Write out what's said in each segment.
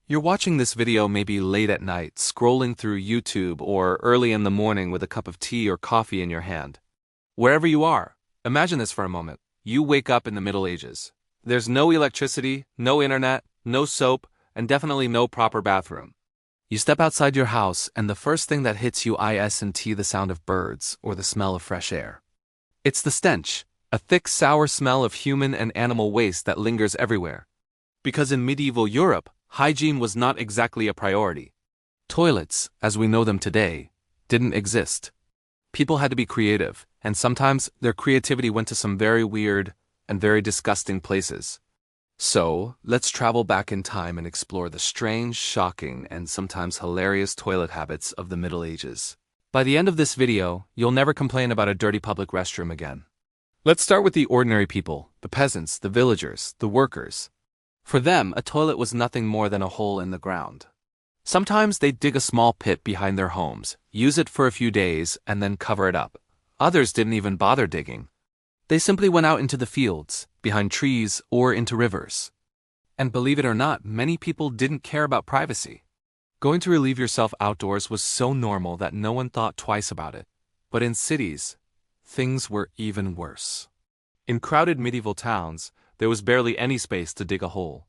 You're watching this video maybe late at night, scrolling through YouTube, or early in the morning with a cup of tea or coffee in your hand. Wherever you are, imagine this for a moment. You wake up in the Middle Ages. There's no electricity, no internet, no soap, and definitely no proper bathroom. You step outside your house, and the first thing that hits you isn't the sound of birds or the smell of fresh air. It's the stench, a thick, sour smell of human and animal waste that lingers everywhere. Because in medieval Europe, hygiene was not exactly a priority. Toilets, as we know them today, didn't exist. People had to be creative, and sometimes their creativity went to some very weird and very disgusting places. So, let's travel back in time and explore the strange, shocking, and sometimes hilarious toilet habits of the Middle Ages. By the end of this video, you'll never complain about a dirty public restroom again. Let's start with the ordinary people, the peasants, the villagers, the workers. For them, a toilet was nothing more than a hole in the ground. Sometimes they'd dig a small pit behind their homes, use it for a few days, and then cover it up. Others didn't even bother digging. They simply went out into the fields, behind trees, or into rivers. And believe it or not, many people didn't care about privacy. Going to relieve yourself outdoors was so normal that no one thought twice about it. But in cities, things were even worse. In crowded medieval towns, there was barely any space to dig a hole.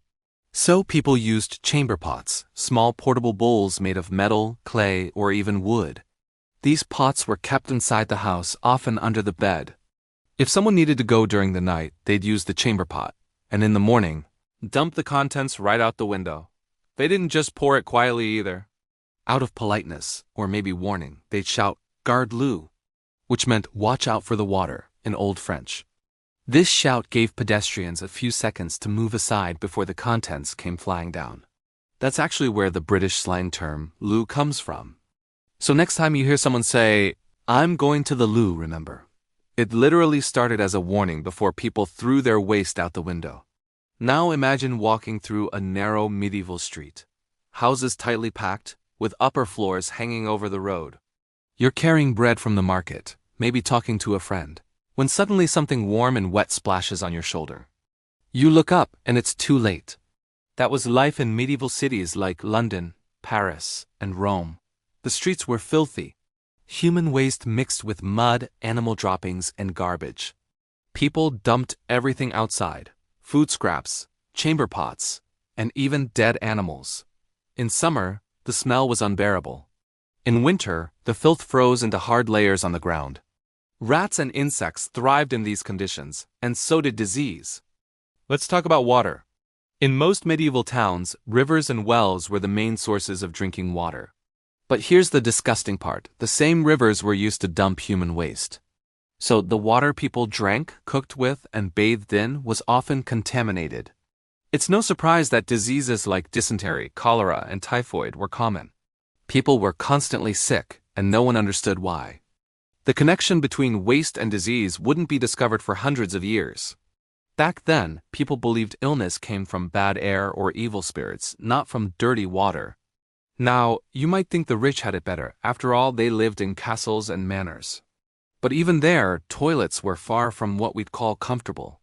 So people used chamber pots, small portable bowls made of metal, clay, or even wood. These pots were kept inside the house, often under the bed. If someone needed to go during the night, they'd use the chamber pot, and in the morning, dump the contents right out the window. They didn't just pour it quietly either. Out of politeness, or maybe warning, they'd shout, "Garde l'eau," which meant watch out for the water in Old French. This shout gave pedestrians a few seconds to move aside before the contents came flying down. That's actually where the British slang term loo comes from. So next time you hear someone say, "I'm going to the loo," remember, it literally started as a warning before people threw their waste out the window. Now imagine walking through a narrow medieval street. Houses tightly packed, with upper floors hanging over the road. You're carrying bread from the market, maybe talking to a friend, when suddenly something warm and wet splashes on your shoulder. You look up, and it's too late. That was life in medieval cities like London, Paris, and Rome. The streets were filthy. Human waste mixed with mud, animal droppings, and garbage. People dumped everything outside: food scraps, chamber pots, and even dead animals. In summer, the smell was unbearable. In winter, the filth froze into hard layers on the ground. Rats and insects thrived in these conditions, and so did disease. Let's talk about water. In most medieval towns, rivers and wells were the main sources of drinking water. But here's the disgusting part: the same rivers were used to dump human waste. So the water people drank, cooked with, and bathed in was often contaminated. It's no surprise that diseases like dysentery, cholera, and typhoid were common. People were constantly sick, and no one understood why. The connection between waste and disease wouldn't be discovered for hundreds of years. Back then, people believed illness came from bad air or evil spirits, not from dirty water. Now, you might think the rich had it better. After all, they lived in castles and manors. But even there, toilets were far from what we'd call comfortable.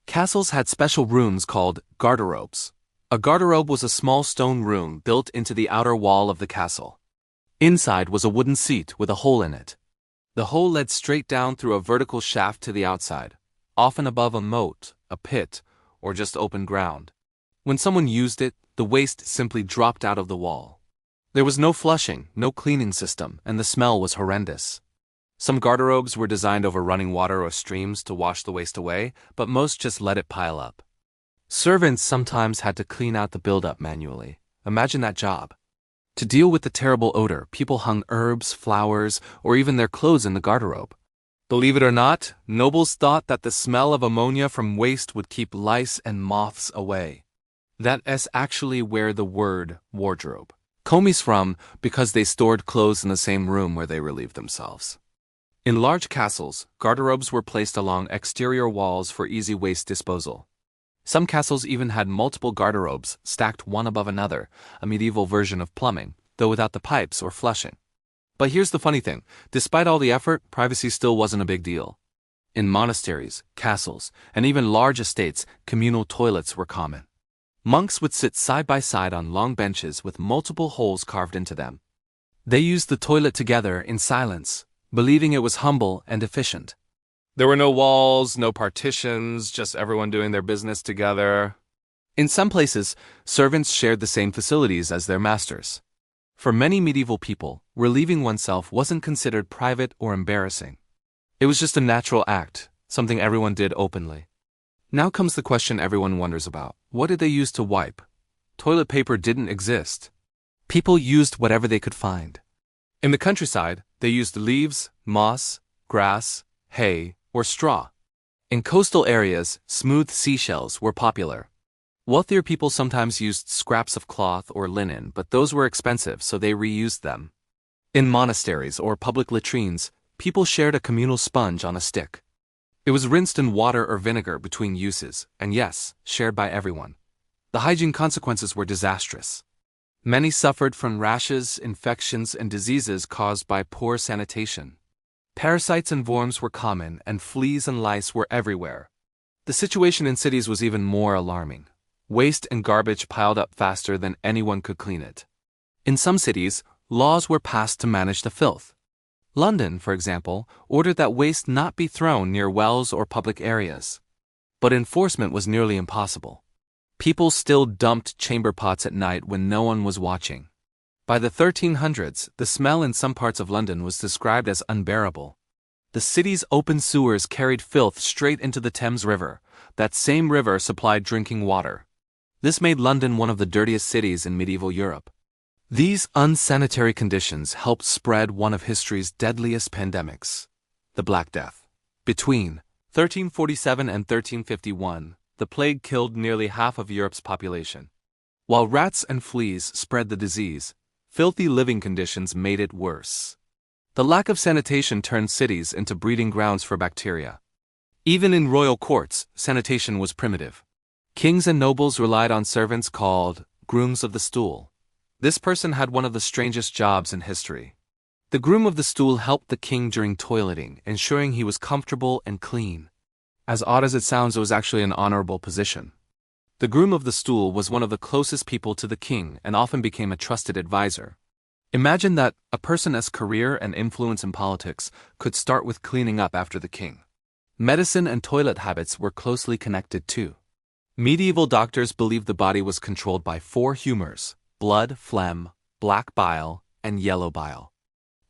Castles had special rooms called garderobes. A garderobe was a small stone room built into the outer wall of the castle. Inside was a wooden seat with a hole in it. The hole led straight down through a vertical shaft to the outside, often above a moat, a pit, or just open ground. When someone used it, the waste simply dropped out of the wall. There was no flushing, no cleaning system, and the smell was horrendous. Some garderobes were designed over running water or streams to wash the waste away, but most just let it pile up. Servants sometimes had to clean out the buildup manually. Imagine that job. To deal with the terrible odor, people hung herbs, flowers, or even their clothes in the garderobe. Believe it or not, nobles thought that the smell of ammonia from waste would keep lice and moths away. That is actually where the word wardrobe comes from, because they stored clothes in the same room where they relieved themselves. In large castles, garderobes were placed along exterior walls for easy waste disposal. Some castles even had multiple garderobes stacked one above another, a medieval version of plumbing, though without the pipes or flushing. But here's the funny thing: despite all the effort, privacy still wasn't a big deal. In monasteries, castles, and even large estates, communal toilets were common. Monks would sit side by side on long benches with multiple holes carved into them. They used the toilet together in silence, believing it was humble and efficient. There were no walls, no partitions, just everyone doing their business together. In some places, servants shared the same facilities as their masters. For many medieval people, relieving oneself wasn't considered private or embarrassing. It was just a natural act, something everyone did openly. Now comes the question everyone wonders about. What did they use to wipe? Toilet paper didn't exist. People used whatever they could find. In the countryside, they used leaves, moss, grass, hay, or straw. In coastal areas, smooth seashells were popular. Wealthier people sometimes used scraps of cloth or linen, but those were expensive, so they reused them. In monasteries or public latrines, people shared a communal sponge on a stick. It was rinsed in water or vinegar between uses, and yes, shared by everyone. The hygiene consequences were disastrous. Many suffered from rashes, infections, and diseases caused by poor sanitation. Parasites and worms were common, and fleas and lice were everywhere. The situation in cities was even more alarming. Waste and garbage piled up faster than anyone could clean it. In some cities, laws were passed to manage the filth. London, for example, ordered that waste not be thrown near wells or public areas. But enforcement was nearly impossible. People still dumped chamber pots at night when no one was watching. By the 1300s, the smell in some parts of London was described as unbearable. The city's open sewers carried filth straight into the Thames River. That same river supplied drinking water. This made London one of the dirtiest cities in medieval Europe. These unsanitary conditions helped spread one of history's deadliest pandemics, the Black Death. Between 1347 and 1351, the plague killed nearly half of Europe's population. While rats and fleas spread the disease, filthy living conditions made it worse. The lack of sanitation turned cities into breeding grounds for bacteria. Even in royal courts, sanitation was primitive. Kings and nobles relied on servants called grooms of the stool. This person had one of the strangest jobs in history. The groom of the stool helped the king during toileting, ensuring he was comfortable and clean. As odd as it sounds, it was actually an honorable position. The groom of the stool was one of the closest people to the king and often became a trusted advisor. Imagine that a person as career and influence in politics could start with cleaning up after the king. Medicine and toilet habits were closely connected too. Medieval doctors believed the body was controlled by 4 humors: blood, phlegm, black bile, and yellow bile.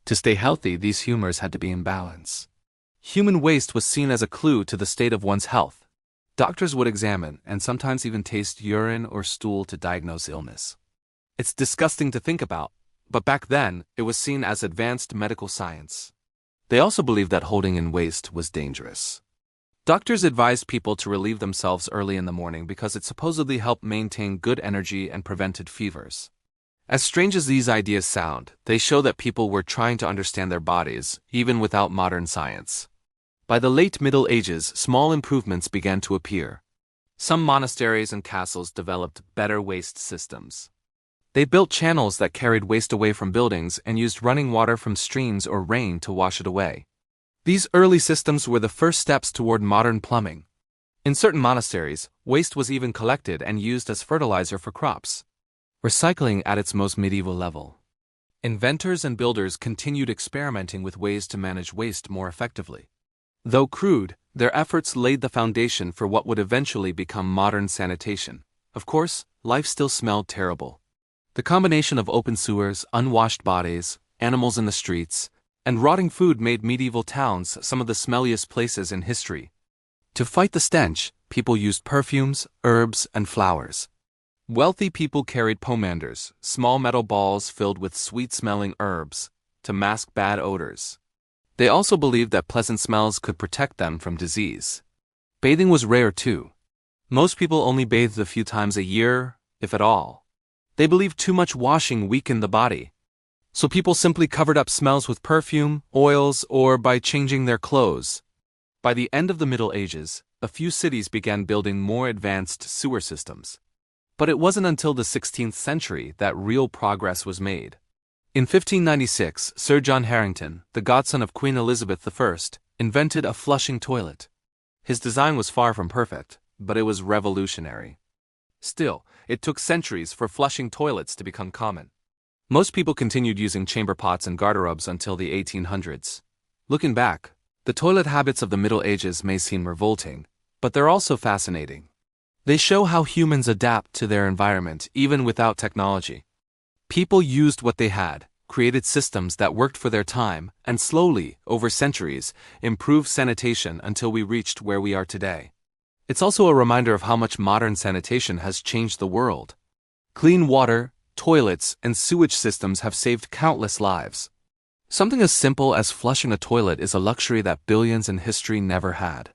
To stay healthy, these humors had to be in balance. Human waste was seen as a clue to the state of one's health. Doctors would examine and sometimes even taste urine or stool to diagnose illness. It's disgusting to think about, but back then, it was seen as advanced medical science. They also believed that holding in waste was dangerous. Doctors advised people to relieve themselves early in the morning because it supposedly helped maintain good energy and prevented fevers. As strange as these ideas sound, they show that people were trying to understand their bodies, even without modern science. By the late Middle Ages, small improvements began to appear. Some monasteries and castles developed better waste systems. They built channels that carried waste away from buildings and used running water from streams or rain to wash it away. These early systems were the first steps toward modern plumbing. In certain monasteries, waste was even collected and used as fertilizer for crops. Recycling at its most medieval level. Inventors and builders continued experimenting with ways to manage waste more effectively. Though crude, their efforts laid the foundation for what would eventually become modern sanitation. Of course, life still smelled terrible. The combination of open sewers, unwashed bodies, animals in the streets, and rotting food made medieval towns some of the smelliest places in history. To fight the stench, people used perfumes, herbs, and flowers. Wealthy people carried pomanders, small metal balls filled with sweet-smelling herbs, to mask bad odors. They also believed that pleasant smells could protect them from disease. Bathing was rare too. Most people only bathed a few times a year, if at all. They believed too much washing weakened the body. So people simply covered up smells with perfume, oils, or by changing their clothes. By the end of the Middle Ages, a few cities began building more advanced sewer systems. But it wasn't until the 16th century that real progress was made. In 1596, Sir John Harington, the godson of Queen Elizabeth I, invented a flushing toilet. His design was far from perfect, but it was revolutionary. Still, it took centuries for flushing toilets to become common. Most people continued using chamber pots and garderobes until the 1800s. Looking back, the toilet habits of the Middle Ages may seem revolting, but they're also fascinating. They show how humans adapt to their environment even without technology. People used what they had, created systems that worked for their time, and slowly, over centuries, improved sanitation until we reached where we are today. It's also a reminder of how much modern sanitation has changed the world. Clean water, toilets, and sewage systems have saved countless lives. Something as simple as flushing a toilet is a luxury that billions in history never had.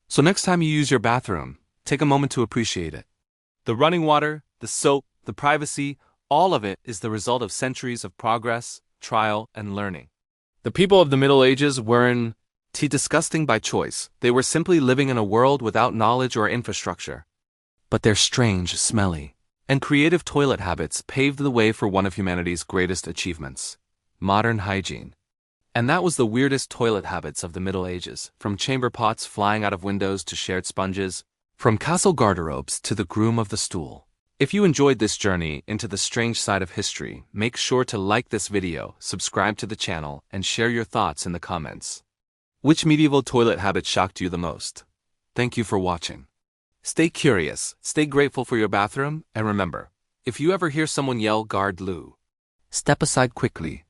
So next time you use your bathroom, take a moment to appreciate it. The running water, the soap, the privacy, all of it is the result of centuries of progress, trial, and learning. The people of the Middle Ages weren't disgusting by choice. They were simply living in a world without knowledge or infrastructure. But their strange, smelly, and creative toilet habits paved the way for one of humanity's greatest achievements: modern hygiene. And that was the weirdest toilet habits of the Middle Ages, from chamber pots flying out of windows to shared sponges, from castle garderobes to the groom of the stool. If you enjoyed this journey into the strange side of history, make sure to like this video, subscribe to the channel, and share your thoughts in the comments. Which medieval toilet habit shocked you the most? Thank you for watching. Stay curious, stay grateful for your bathroom, and remember, if you ever hear someone yell "Guard Lou," step aside quickly.